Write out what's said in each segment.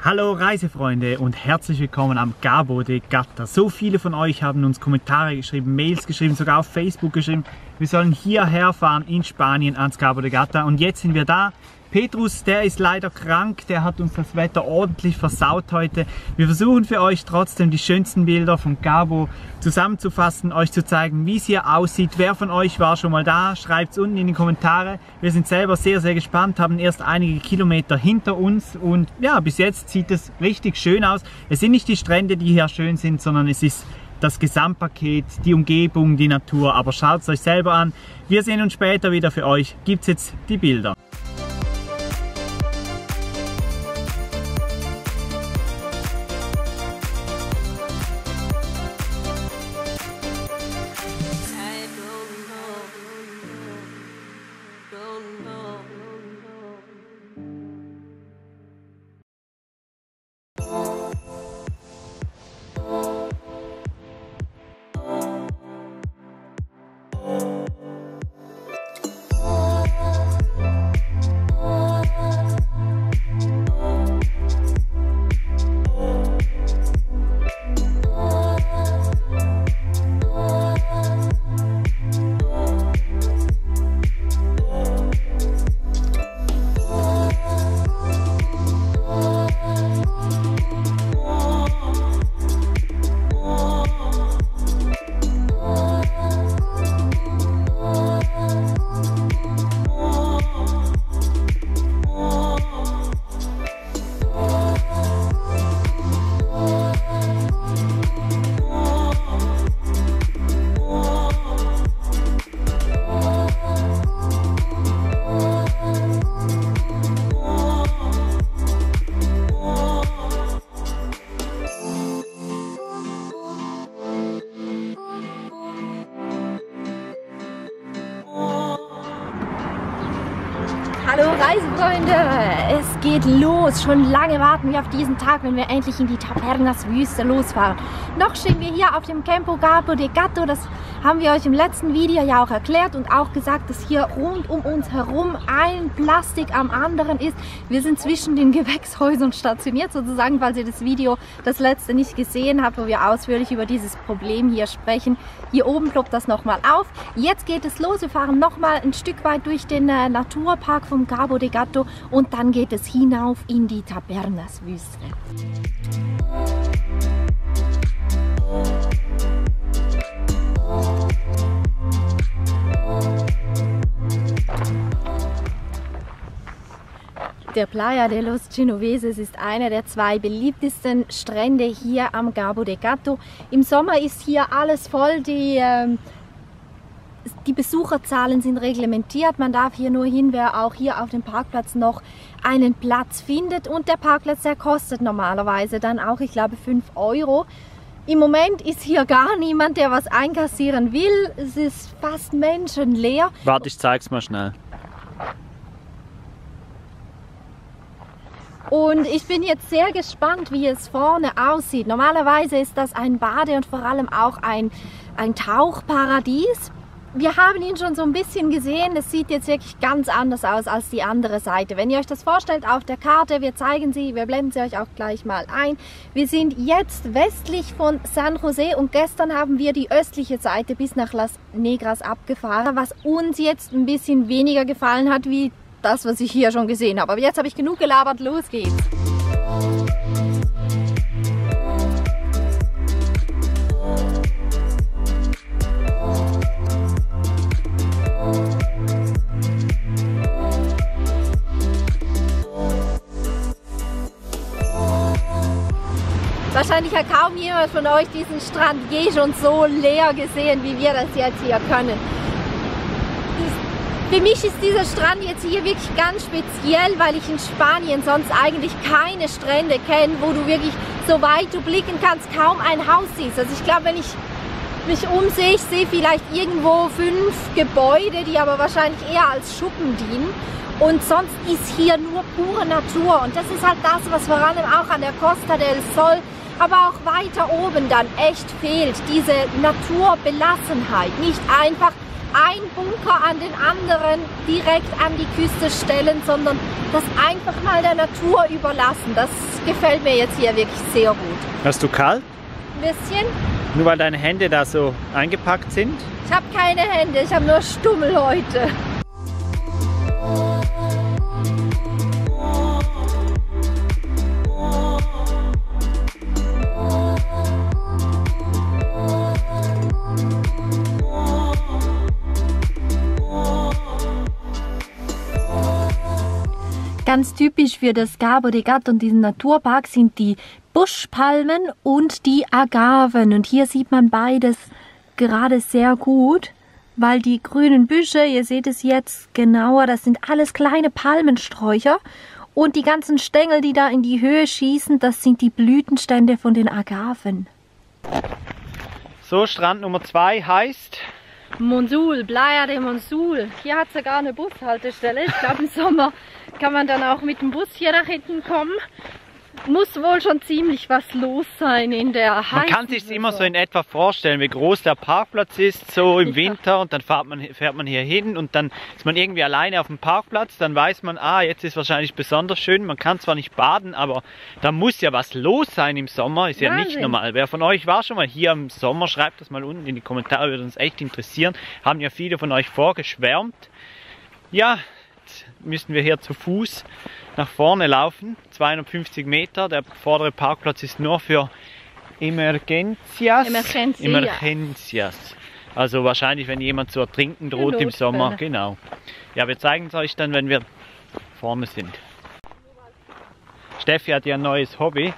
Hallo Reisefreunde und herzlich willkommen am Cabo de Gata. So viele von euch haben uns Kommentare geschrieben, Mails geschrieben, sogar auf Facebook geschrieben. Wir sollen hierher fahren in Spanien ans Cabo de Gata und jetzt sind wir da. Petrus, der ist leider krank, der hat uns das Wetter ordentlich versaut heute. Wir versuchen für euch trotzdem die schönsten Bilder vom Cabo zusammenzufassen, euch zu zeigen, wie es hier aussieht. Wer von euch war schon mal da? Schreibt es unten in die Kommentare. Wir sind selber sehr, sehr gespannt, haben erst einige Kilometer hinter uns und ja, bis jetzt sieht es richtig schön aus. Es sind nicht die Strände, die hier schön sind, sondern es ist das Gesamtpaket, die Umgebung, die Natur. Aber schaut es euch selber an. Wir sehen uns später wieder. Für euch gibt es jetzt die Bilder. Hallo Reisefreunde, es geht los. Schon lange warten wir auf diesen Tag, wenn wir endlich in die Tabernas-Wüste losfahren. Noch stehen wir hier auf dem Campo Cabo de Gata. Das haben wir euch im letzten Video ja auch erklärt und auch gesagt, dass hier rund um uns herum ein Plastik am anderen ist. Wir sind zwischen den Gewächshäusern stationiert sozusagen, falls ihr das Video, das letzte, nicht gesehen habt, wo wir ausführlich über dieses Problem hier sprechen. Hier oben ploppt das nochmal auf. Jetzt geht es los. Wir fahren nochmal ein Stück weit durch den Naturpark vom Cabo de Gata und dann geht es hinauf in die Tabernas-Wüste. Der Playa de los Genoveses ist einer der zwei beliebtesten Strände hier am Cabo de Gata. Im Sommer ist hier alles voll, die Besucherzahlen sind reglementiert. Man darf hier nur hin, wer auch hier auf dem Parkplatz noch einen Platz findet. Und der Parkplatz, der kostet normalerweise dann auch, ich glaube, 5 Euro. Im Moment ist hier gar niemand, der was einkassieren will. Es ist fast menschenleer. Warte, ich zeig's mal schnell. Und ich bin jetzt sehr gespannt, wie es vorne aussieht. Normalerweise ist das ein Bade- und vor allem auch ein Tauchparadies. Wir haben ihn schon so ein bisschen gesehen, es sieht jetzt wirklich ganz anders aus als die andere Seite. Wenn ihr euch das vorstellt auf der Karte, wir zeigen sie, wir blenden sie euch auch gleich mal ein. Wir sind jetzt westlich von San José und gestern haben wir die östliche Seite bis nach Las Negras abgefahren, was uns jetzt ein bisschen weniger gefallen hat, wie das, was ich hier schon gesehen habe. Aber jetzt habe ich genug gelabert, los geht's! Wahrscheinlich hat kaum jemand von euch diesen Strand je schon so leer gesehen, wie wir das jetzt hier können. Für mich ist dieser Strand jetzt hier wirklich ganz speziell, weil ich in Spanien sonst eigentlich keine Strände kenne, wo du wirklich, so weit du blicken kannst, kaum ein Haus siehst. Also ich glaube, wenn ich mich umsehe, ich sehe vielleicht irgendwo 5 Gebäude, die aber wahrscheinlich eher als Schuppen dienen. Und sonst ist hier nur pure Natur. Und das ist halt das, was vor allem auch an der Costa del Sol, aber auch weiter oben dann echt fehlt. Diese Naturbelassenheit. Nicht einfach ein Bunker an den anderen direkt an die Küste stellen, sondern das einfach mal der Natur überlassen. Das gefällt mir jetzt hier wirklich sehr gut. Hast du kalt? Ein bisschen. Nur weil deine Hände da so eingepackt sind? Ich habe keine Hände, ich habe nur Stummel heute. Ganz typisch für das Cabo de Gata und diesen Naturpark sind die Buschpalmen und die Agaven. Und hier sieht man beides gerade sehr gut, weil die grünen Büsche, ihr seht es jetzt genauer, das sind alles kleine Palmensträucher. Und die ganzen Stängel, die da in die Höhe schießen, das sind die Blütenstände von den Agaven. So, Strand Nummer 2 heißt... Monsul, Playa de Monsul. Hier hat es sogar eine Bushaltestelle. Ich glaube, im Sommer kann man dann auch mit dem Bus hier nach hinten kommen. Muss wohl schon ziemlich was los sein in der heißen Man kann sich immer so in etwa vorstellen, wie groß der Parkplatz ist, so im Winter, und dann fährt man hier hin und dann ist man irgendwie alleine auf dem Parkplatz, dann weiß man, ah, jetzt ist wahrscheinlich besonders schön, man kann zwar nicht baden, aber da muss ja was los sein im Sommer, ist ja Wahnsinn. Nicht normal. Wer von euch war schon mal hier im Sommer, schreibt das mal unten in die Kommentare, würde uns echt interessieren, haben ja viele von euch vorgeschwärmt. Ja, jetzt müssen wir hier zu Fuß nach vorne laufen, 250 Meter, der vordere Parkplatz ist nur für Emergencias. Also wahrscheinlich, wenn jemand zu ertrinken droht im Sommer, genau. Ja, wir zeigen es euch dann, wenn wir vorne sind. Steffi hat ja ein neues Hobby.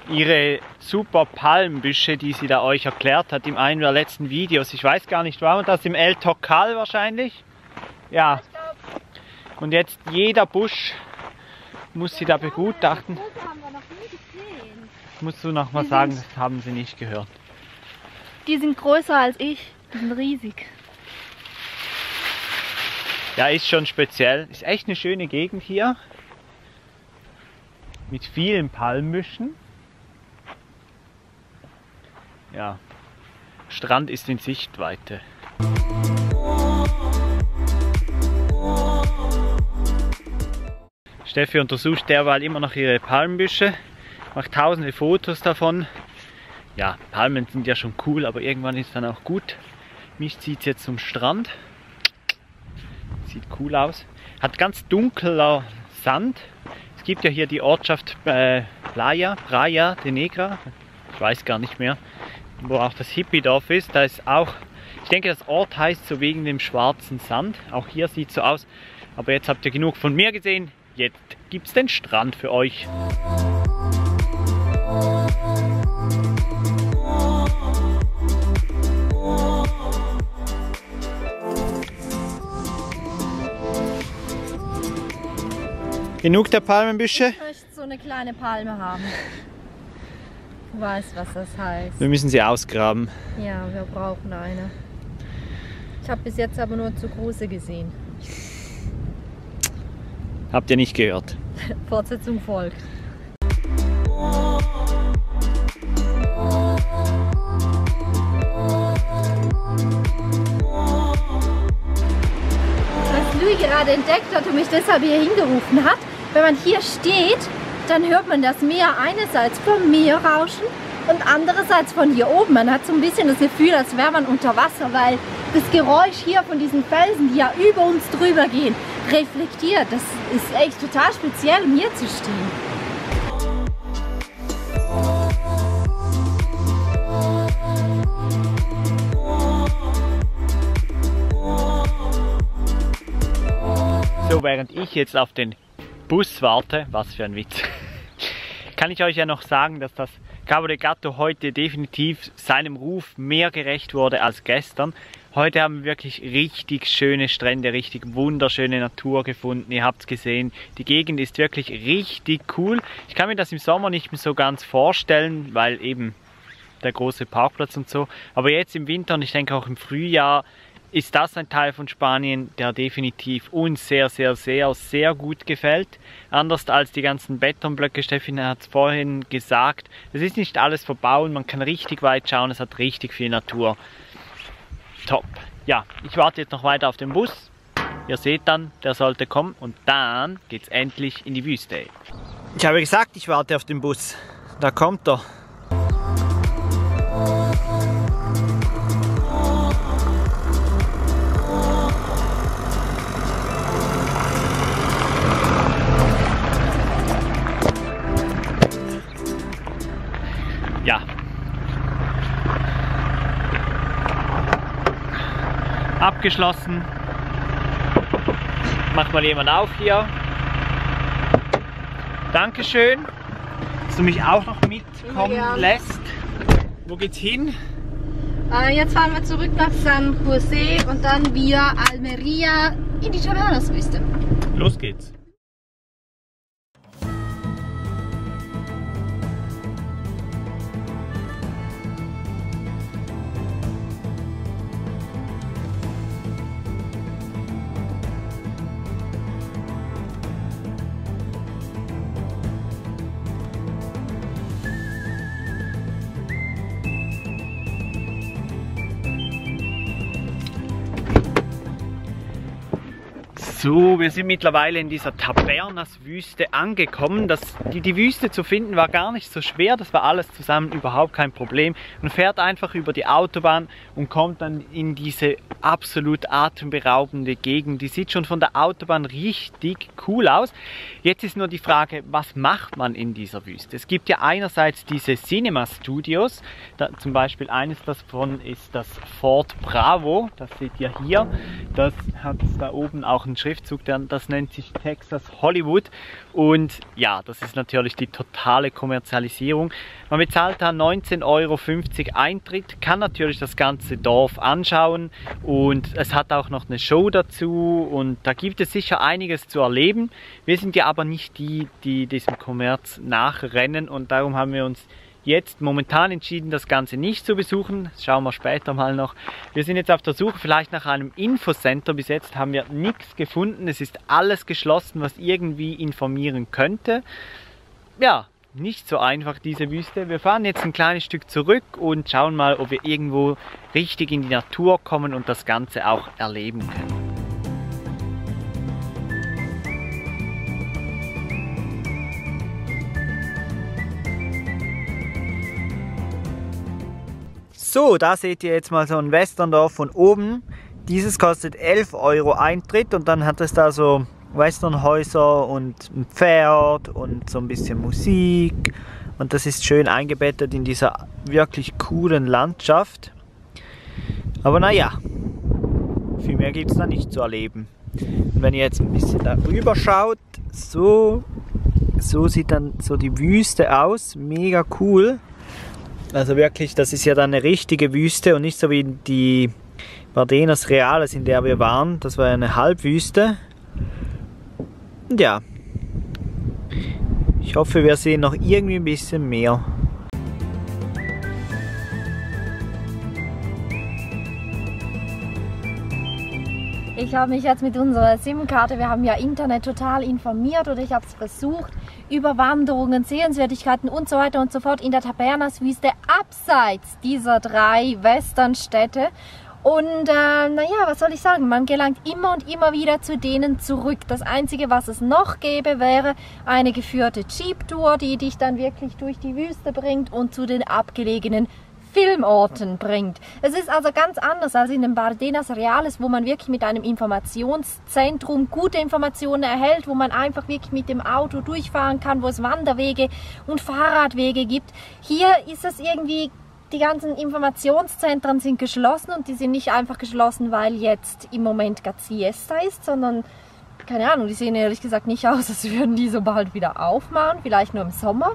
Ihre super Palmbüsche, die sie da euch erklärt hat in einem der letzten Videos. Ich weiß gar nicht, war man das im El Tocal wahrscheinlich? Ja. Und jetzt jeder Busch muss sie da begutachten. Musst du noch mal sagen, das haben sie nicht gehört. Die sind größer als ich, die sind riesig. Ja, ist schon speziell. Ist echt eine schöne Gegend hier. Mit vielen Palmbüschen. Ja, Strand ist in Sichtweite. Steffi untersucht derweil immer noch ihre Palmbüsche, macht tausende Fotos davon. Ja, Palmen sind ja schon cool, aber irgendwann ist dann auch gut. Mich zieht es jetzt zum Strand. Sieht cool aus. Hat ganz dunkler Sand. Es gibt ja hier die Ortschaft Praia de Negra. Ich weiß gar nicht mehr, wo auch das Hippie-Dorf ist. Da ist auch, ich denke, das Ort heißt so wegen dem schwarzen Sand. Auch hier sieht es so aus. Aber jetzt habt ihr genug von mir gesehen. Jetzt gibt es den Strand für euch. Genug der Palmenbüsche? Ich möchte so eine kleine Palme haben. Du weißt, was das heißt. Wir müssen sie ausgraben. Ja, wir brauchen eine. Ich habe bis jetzt aber nur zu große gesehen. Habt ihr nicht gehört? Fortsetzung folgt. Was Louis gerade entdeckt hat und mich deshalb hier hingerufen hat, wenn man hier steht, dann hört man das Meer einerseits vom Meer rauschen und andererseits von hier oben. Man hat so ein bisschen das Gefühl, als wäre man unter Wasser, weil das Geräusch hier von diesen Felsen, die ja über uns drüber gehen, reflektiert. Das ist echt total speziell, um hier zu stehen. So, während ich jetzt auf den Bus warte, was für ein Witz, kann ich euch ja noch sagen, dass das Cabo de Gata heute definitiv seinem Ruf mehr gerecht wurde als gestern. Heute haben wir wirklich richtig schöne Strände, richtig wunderschöne Natur gefunden. Ihr habt es gesehen, die Gegend ist wirklich richtig cool. Ich kann mir das im Sommer nicht mehr so ganz vorstellen, weil eben der große Parkplatz und so. Aber jetzt im Winter und ich denke auch im Frühjahr ist das ein Teil von Spanien, der definitiv uns sehr, sehr, sehr, sehr gut gefällt. Anders als die ganzen Betonblöcke, Steffi hat es vorhin gesagt. Es ist nicht alles verbaut, man kann richtig weit schauen, es hat richtig viel Natur. Top. ja, ich warte jetzt noch weiter auf den Bus. Ihr seht dann, der sollte kommen und dann geht es endlich in die Wüste. Ich habe gesagt, ich warte auf den Bus. Da kommt er. Ja. Abgeschlossen. Macht mal jemand auf hier. Dankeschön, dass du mich auch noch mitkommen lässt. Wo geht's hin? Jetzt fahren wir zurück nach San José und dann via Almeria in die Tabernas-Wüste. Los geht's. So, wir sind mittlerweile in dieser Tabernas-Wüste angekommen. Die Wüste zu finden war gar nicht so schwer, das war alles zusammen überhaupt kein Problem. Man fährt einfach über die Autobahn und kommt dann in diese absolut atemberaubende Gegend. Die sieht schon von der Autobahn richtig cool aus. Jetzt ist nur die Frage, was macht man in dieser Wüste? Es gibt ja einerseits diese Cinema-Studios, zum Beispiel eines davon ist das Fort Bravo, das seht ihr hier. Das hat da oben auch einen Schriftzug, das nennt sich Texas Hollywood und ja, das ist natürlich die totale Kommerzialisierung. Man bezahlt da 19,50 € Eintritt, kann natürlich das ganze Dorf anschauen und es hat auch noch eine Show dazu und da gibt es sicher einiges zu erleben. Wir sind ja aber nicht die diesem Kommerz nachrennen und darum haben wir uns jetzt momentan entschieden, das Ganze nicht zu besuchen. Das schauen wir später mal noch. Wir sind jetzt auf der Suche vielleicht nach einem Infocenter. Bis jetzt haben wir nichts gefunden. Es ist alles geschlossen, was irgendwie informieren könnte. Ja, nicht so einfach diese Wüste. Wir fahren jetzt ein kleines Stück zurück und schauen mal, ob wir irgendwo richtig in die Natur kommen und das Ganze auch erleben können. So, da seht ihr jetzt mal so ein Westerndorf von oben. Dieses kostet 11 € Eintritt und dann hat es da so Westernhäuser und ein Pferd und so ein bisschen Musik. Und das ist schön eingebettet in dieser wirklich coolen Landschaft. Aber naja, viel mehr gibt es da nicht zu erleben. Und wenn ihr jetzt ein bisschen darüber schaut, so sieht dann so die Wüste aus. Mega cool. Also wirklich, das ist ja dann eine richtige Wüste und nicht so wie die Bardenas Reales, in der wir waren. Das war ja eine Halbwüste. Und ja, ich hoffe, wir sehen noch irgendwie ein bisschen mehr. Ich habe mich jetzt mit unserer SIM-Karte, wir haben ja Internet total informiert oder ich habe es versucht, über Wanderungen, Sehenswürdigkeiten und so weiter und so fort in der Tabernas-Wüste abseits dieser 3 Westernstädte. Und naja, was soll ich sagen, man gelangt immer und immer wieder zu denen zurück. Das Einzige, was es noch gäbe, wäre eine geführte Jeep-Tour, die dich dann wirklich durch die Wüste bringt und zu den abgelegenen Filmorten bringt. Es ist also ganz anders als in den Bardenas Reales, wo man wirklich mit einem Informationszentrum gute Informationen erhält, wo man einfach wirklich mit dem Auto durchfahren kann, wo es Wanderwege und Fahrradwege gibt. Hier ist es irgendwie, die ganzen Informationszentren sind geschlossen und die sind nicht einfach geschlossen, weil jetzt im Moment gerade Siesta ist, sondern, keine Ahnung, die sehen ehrlich gesagt nicht aus, als würden die so bald wieder aufmachen, vielleicht nur im Sommer.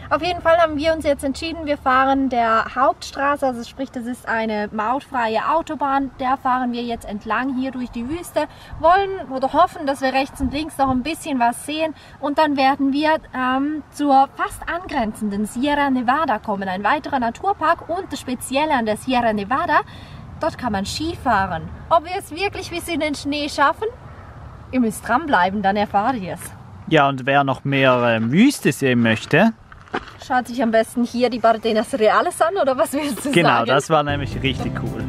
Auf jeden Fall haben wir uns jetzt entschieden, wir fahren der Hauptstraße, also sprich, das ist eine mautfreie Autobahn, der fahren wir jetzt entlang hier durch die Wüste, wollen oder hoffen, dass wir rechts und links noch ein bisschen was sehen und dann werden wir zur fast angrenzenden Sierra Nevada kommen, ein weiterer Naturpark und das Spezielle an der Sierra Nevada, dort kann man Ski fahren. Ob wir es wirklich bis in den Schnee schaffen? Ihr müsst dranbleiben, dann erfahrt ihr es. Ja, und wer noch mehr Wüste sehen möchte, schaut sich am besten hier die Bardenas Reales an, oder was willst du sagen? Genau, das war nämlich richtig cool.